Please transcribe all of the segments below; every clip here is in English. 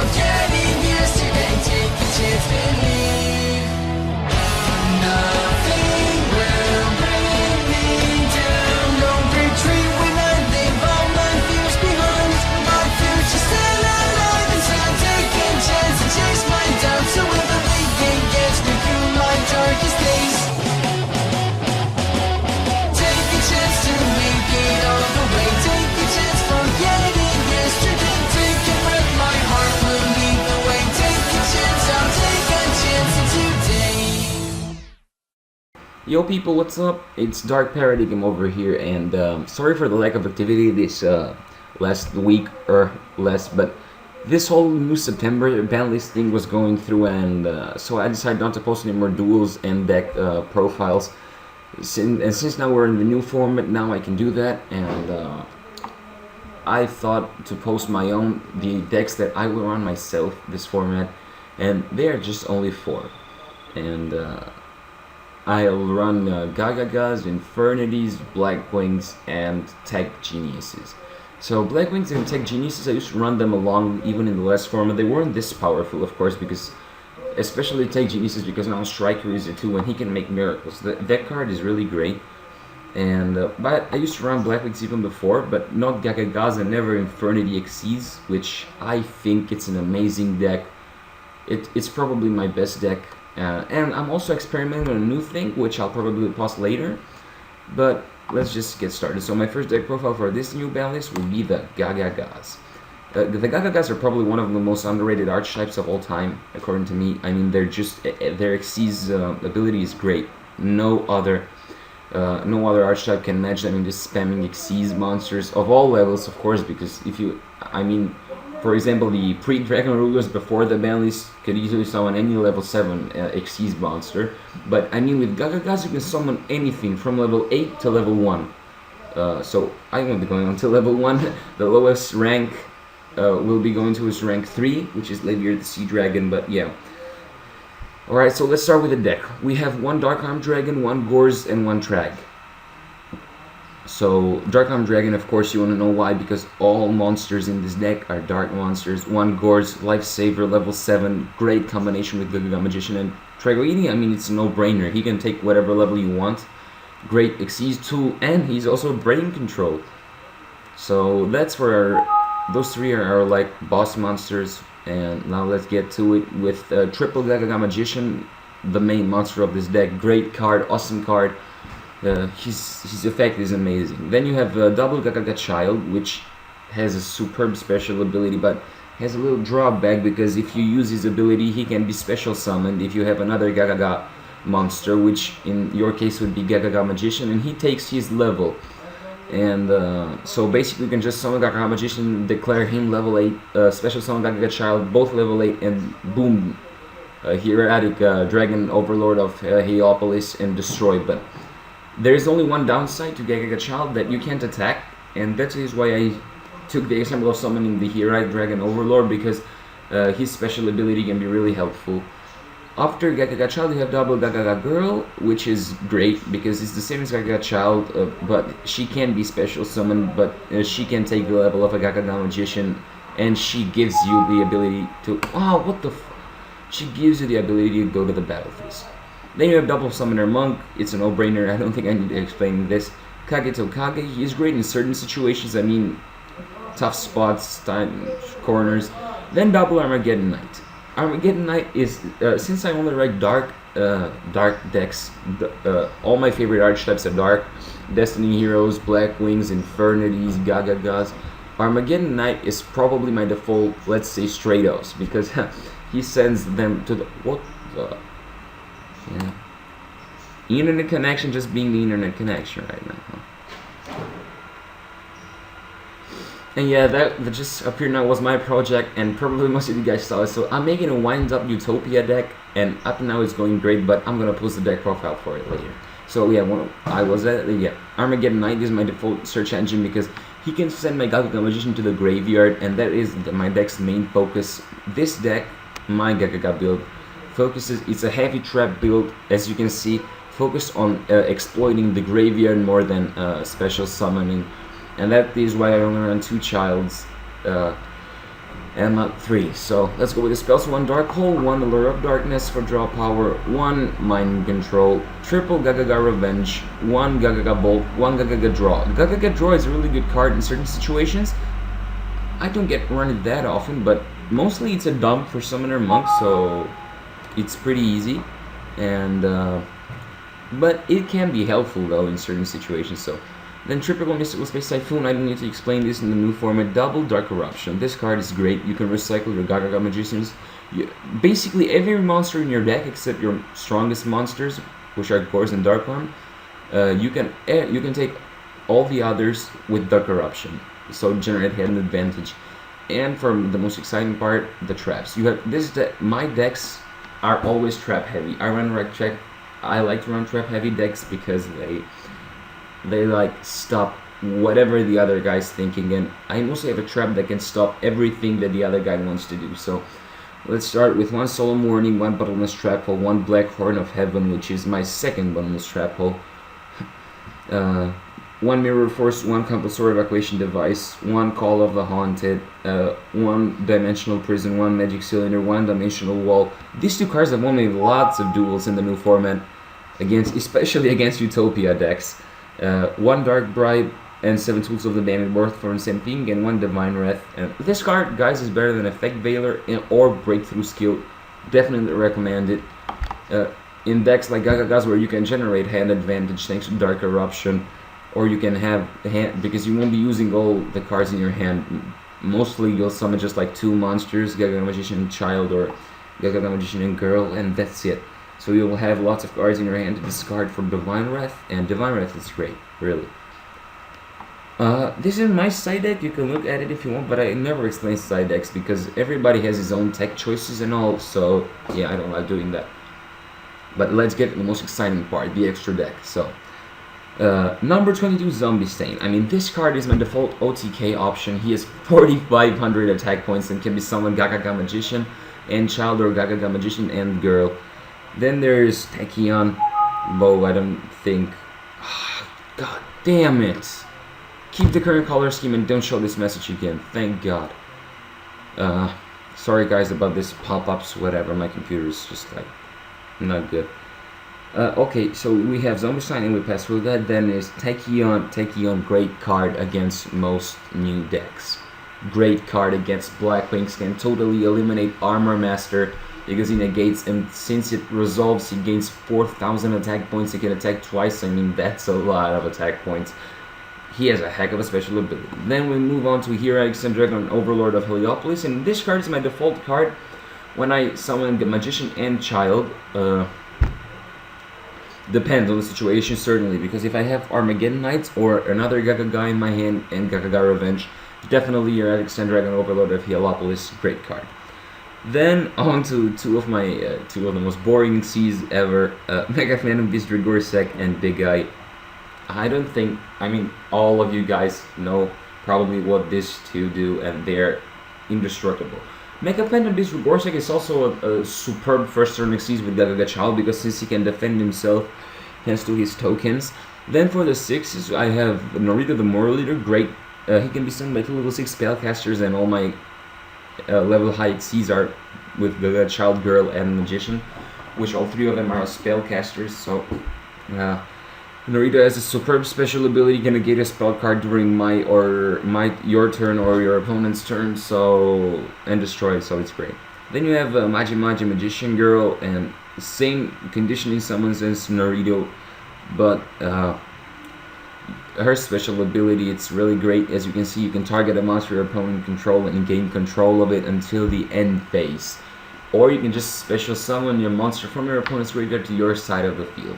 forgetting yesterday. Take a chance, believe. Nothing will bring me down. Don't retreat when I leave all my fears behind. My future's still alive, and so I'm taking a chance to chase my doubts. So when the weekend gets me through my darkest days, take a chance to make it all the way. Take a chance forgetting yesterday. Take a breath, my heart will lead the way. Take a chance, I'll take a chance today. Yo people, what's up? It's Dark Paradigm over here, and sorry for the lack of activity this last week or less, but this whole new September banlist thing was going through, and so I decided not to post any more duels and deck profiles. Since now we're in the new format, now I can do that, and I thought to post the decks that I will run myself this format, and they are just only 4, and I'll run GaGaGa's, Infernities, Blackwings, and Tech Geniuses. So Blackwings and Tech Geniuses, I used to run them along even in the last format. They weren't this powerful, of course, because especially Tech Geniuses, because now Striker is it too, and he can make miracles. That card is really great. And but I used to run Blackwings even before, but not GaGaGa's and never Infernity Exceeds, which I think it's an amazing deck. It's probably my best deck. And I'm also experimenting on a new thing, which I'll probably post later. But let's just get started. So my first deck profile for this new banlist will be the GaGaGa's. The GaGaGa's are probably one of the most underrated archetypes of all time, according to me. I mean, their Xyz ability is great. No other archetype can match them in just spamming Xyz monsters of all levels, of course. Because for example, the pre-Dragon Rulers before the banlist could easily summon any level 7 Xyz monster. But I mean, with GaGaGa's you can summon anything from level 8 to level 1. So I won't be going on to level 1. The lowest rank will be going to his rank 3, which is Lavier the Sea Dragon, but yeah. Alright, so let's start with the deck. We have 1 Dark Arm Dragon, 1 Gorz, and 1 Trag. So, Dark Arm Dragon, of course, you want to know why, because all monsters in this deck are dark monsters. 1 Gorz, Lifesaver, level 7, great combination with GaGaGa Magician, and Tragoini, I mean, it's a no-brainer. He can take whatever level you want. Great Xyz tool, and he's also Brain Control. So, that's where those 3 are like boss monsters. And now let's get to it with triple GaGaGa Magician, the main monster of this deck. Great card, awesome card. His effect is amazing. Then you have double GaGaGa Child, which has a superb special ability, but has a little drawback because if you use his ability, he can be special summoned if you have another GaGaGa monster, which in your case would be GaGaGa Magician, and he takes his level. And so basically you can just summon GaGaGa Magician, declare him level 8, special summon GaGaGa Child, both level 8, and boom, Hieratic Dragon Overlord of Heliopolis, and destroy. But there is only one downside to GaGaGa Child, that you can't attack, and that is why I took the example of summoning the Hieratic Dragon Overlord, because his special ability can be really helpful. After GaGaGa Child, you have double GaGaGa Girl, which is great because it's the same as GaGaGa Child, but she can be special summoned, but she can take the level of a GaGaGa Magician, and she gives you the ability to... Wow, what the she gives you the ability to go to the battlefield. Then you have double Summoner Monk. It's a no-brainer. I don't think I need to explain this. Kageto Kage, he's great in certain situations. I mean, tough spots, corners. Then double Armageddon Knight. Armageddon Knight is, since I only like dark decks, all my favorite archetypes are dark. Destiny Heroes, Blackwings, Infernities, GaGaGa's. Armageddon Knight is probably my default, let's say, Stratos, because he sends them to the... What the... Yeah. Internet connection just being the internet connection right now. Huh? And yeah, that just appeared now was my project, and probably most of you guys saw it. So I'm making a wind up Utopia deck, and up to now it's going great, but I'm gonna post the deck profile for it later. So yeah, Armageddon Knight is my default search engine because he can send my GaGaGa Magician to the graveyard, and that is my deck's main focus. This deck, my GaGaGa build, focuses, it's a heavy trap build, as you can see, focused on exploiting the graveyard more than special summoning, and that is why I only run 2 childs. and not 3. So let's go with the spells. 1 Dark Hole, 1 Allure of Darkness for draw power, 1 Mind Control, triple GaGaGa Revenge, 1 GaGaGa Bolt, 1 GaGaGa Draw. GaGaGa Draw is a really good card in certain situations. I don't get run it that often, but mostly it's a dump for Summoner Monk, so it's pretty easy. And but it can be helpful though in certain situations. So then triple Mystical Space Typhoon, I don't need to explain this in the new format. Double Dark Eruption. This card is great. You can recycle your GaGaGa Magicians. Basically every monster in your deck except your strongest monsters, which are Gores and Dark One, you can take all the others with Dark Eruption. So generate head an advantage. And for the most exciting part, the traps. You have this. My decks are always trap heavy. I like to run trap heavy decks because they like stop whatever the other guy's thinking, and I mostly have a trap that can stop everything that the other guy wants to do. So let's start with 1 Solemn Warning, 1 Bottomless Trap Hole, 1 Black Horn of Heaven, which is my second Bottomless Trap Hole, 1 Mirror Force, 1 Compulsory Evacuation Device, 1 Call of the Haunted, 1 Dimensional Prison, 1 Magic Cylinder, 1 Dimensional Wall. These 2 cards have won me lots of duels in the new format, especially against Utopia decks. 1 Dark Bribe and 7 Tools of the Damned, both for the same thing, and 1 Divine Wrath. And this card, guys, is better than Effect Veiler or Breakthrough Skill. Definitely recommend it. In decks like GaGaGa's, where you can generate hand advantage thanks to Dark Eruption, or you can have hand, because you won't be using all the cards in your hand. Mostly you'll summon just like 2 monsters, GaGaGa Magician and Child or GaGaGa Magician and Girl, and that's it. So you will have lots of cards in your hand to discard for Divine Wrath, and Divine Wrath is great, really. This is my side deck. You can look at it if you want, but I never explain side decks because everybody has his own tech choices and all, so yeah, I don't like doing that. But let's get to the most exciting part, the extra deck. So number 22, Zombie Stain. I mean, this card is my default OTK option. He has 4,500 attack points and can be summoned GaGaGa Magician and Child or GaGaGa Magician and Girl. Then there's Tachyon. Bow, I don't think. God damn it. Keep the current color scheme and don't show this message again. Thank God. Sorry guys about this pop-ups, whatever. My computer is just like not good. Okay, so we have Zombie Sign and we pass through that. Then is Tachyon, great card against most new decks. Great card against Black Wings, can totally eliminate Armor Master because he negates, and since it resolves, he gains 4,000 attack points. He can attack twice. I mean, that's a lot of attack points. He has a heck of a special ability. Then we move on to Herax and Dragon, Overlord of Heliopolis, and this card is my default card when I summon the Magician and Child. Depends on the situation, certainly, because if I have Armageddon Knights or another GaGaGa in my hand and GaGaGa Revenge, definitely Herax and Dragon, Overlord of Heliopolis, great card. Then on to two of the most boring Cs ever, Mega Phantom Beast, Gorsek, and Big Eye. I mean, all of you guys know probably what these two do, and they're indestructible. Mega Phantom Beast Gorsek is also a superb first turn Xyz with GaGaGa Child, because since he can defend himself thanks to his tokens. Then for the 6s, I have Norito the Moral Leader, great. He can be summoned by 2 level 6 spellcasters, and all my level high Xyz are with GaGaGa Child, Girl, and Magician, which all 3 of them are spellcasters, so Norito has a superb special ability, can negate a spell card during your turn or your opponent's turn, so and destroy it, so it's great. Then you have Magi Magician Girl, and same conditioning summons as Norito, but her special ability, it's really great. As you can see, you can target a monster your opponent control and gain control of it until the end phase. Or you can just special summon your monster from your opponent's graveyard to your side of the field.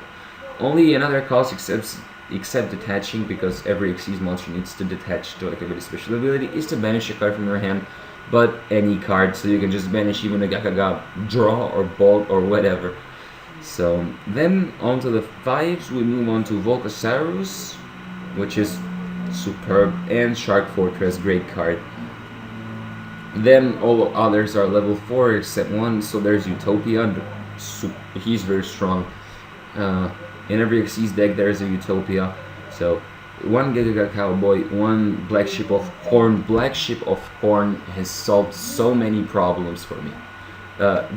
Only another cost except detaching, because every Xyz monster needs to detach to activate a special ability, is to banish a card from your hand, but any card, so you can just banish even a GaGaGa Draw or Bolt or whatever. So then on to the 5s, we move on to Volcasaurus, which is superb, and Shark Fortress, great card. Then all others are level 4 except 1, so there's Utopia, he's very strong. In every Xyz deck there is a Utopia, so one GaGaGa Cowboy, one Black Ship of Corn. Black Ship of Corn has solved so many problems for me.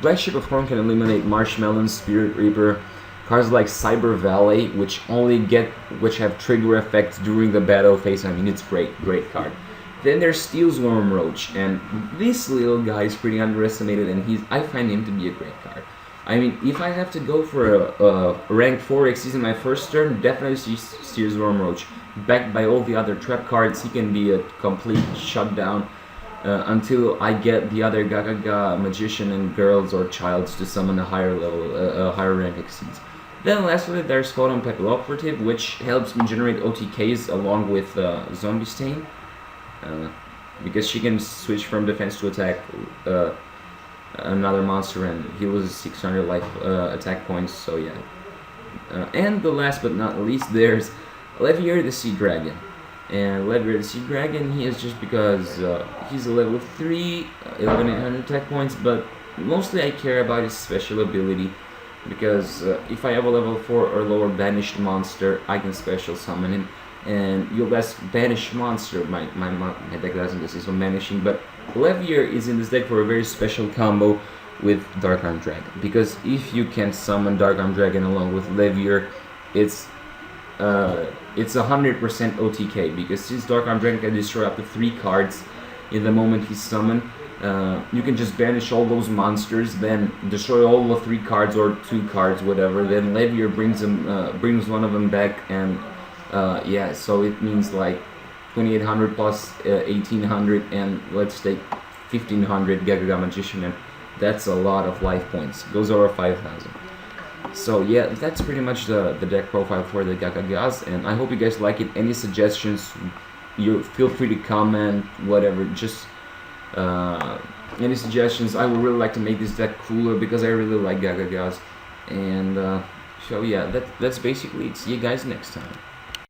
Black Ship of Corn can eliminate Marshmallow, Spirit Reaper, cards like Cyber Valet, which have trigger effects during the battle phase. I mean, it's great card. Then there's Steel's Worm Roach, and this little guy is pretty underestimated, and I find him to be a great card. I mean, if I have to go for a rank 4 Xyz in my first turn, definitely Steel's Worm Roach. Backed by all the other trap cards, he can be a complete shutdown until I get the other GaGaGa Magician and Girls or Childs to summon a higher level, a higher rank Xyz. Then lastly, there's Photon Petal Operative, which helps me generate OTKs along with Zombie Stain. Because she can switch from defense to attack another monster, and he loses 600 life attack points, so yeah. And the last but not least, there's Levier the Sea Dragon. And Levier the Sea Dragon, he is just because he's a level 3, 1100 attack points, but mostly I care about his special ability, because if I have a level 4 or lower banished monster, I can special summon him. And your best banished monster, my deck doesn't assist on banishing, but Levier is in this deck for a very special combo with Dark Arm Dragon, because if you can summon Dark Arm Dragon along with Levier, it's 100% OTK, because since Dark Arm Dragon can destroy up to 3 cards in the moment he's summoned, you can just banish all those monsters, then destroy all the 3 cards or 2 cards, whatever. Then Levier brings one of them back, and yeah, so it means like 2800 plus 1800, and let's take 1500 GaGaGa Magician, and that's a lot of life points. Goes over 5000. So yeah, that's pretty much the deck profile for the GaGaGa's, and I hope you guys like it. Any suggestions, you feel free to comment, whatever, just any suggestions. I would really like to make this deck cooler because I really like GaGaGa's. And so yeah, that's basically it. See you guys next time.